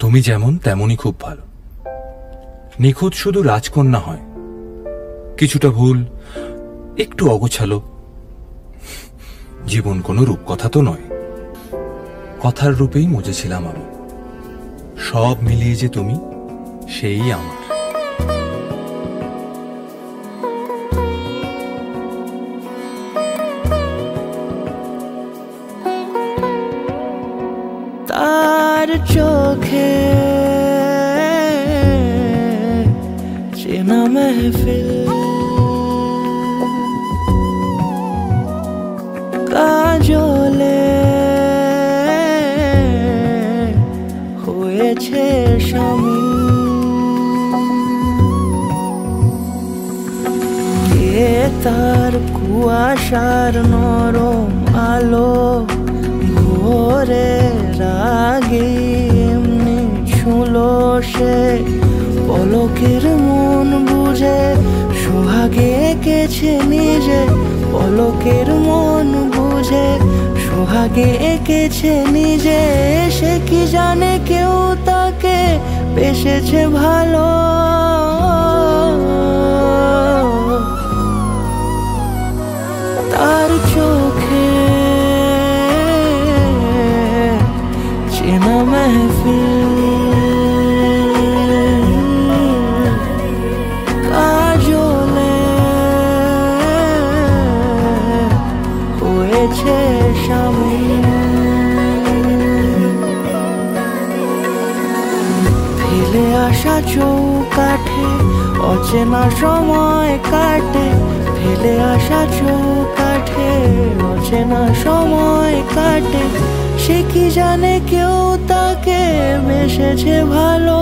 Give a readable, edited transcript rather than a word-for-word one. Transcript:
তুমি যেমন তেমনই খুব ভালো। নিখুঁত শুধু রাজকন্যা হয়, কিছুটা ভুল, একটু অগোছালো। জীবন কোনো রূপকথা তো নয়, কথার রূপেই মজেছিলাম আমি। সব মিলিয়ে যে তুমি, সেই আমার। তার চোখে চেনা মেহফিল, কাজলে হয়েছে শামিল। কে তার কুয়াশার নরম আলো ভোরে রাগে এমনি ছুলো সে, পলকের মন বুঝে সোহাগে এঁকেছে নিজে। পলকের মন বুঝে সোহাগে এঁকেছে নিজে। সে কি জানে কেউ তাকে বেসেছে ভালো, তার চোখে চেনা মেহফিল, কাজলে হয়েছে শামিল। ফেলে আসা চৌকাঠে অচেনা সময় কাটে, ফেলে আসা চৌকাঠে অচেনা সময় কাটে। সে কি জানে কেউ তাকে বেসেছে ভালো।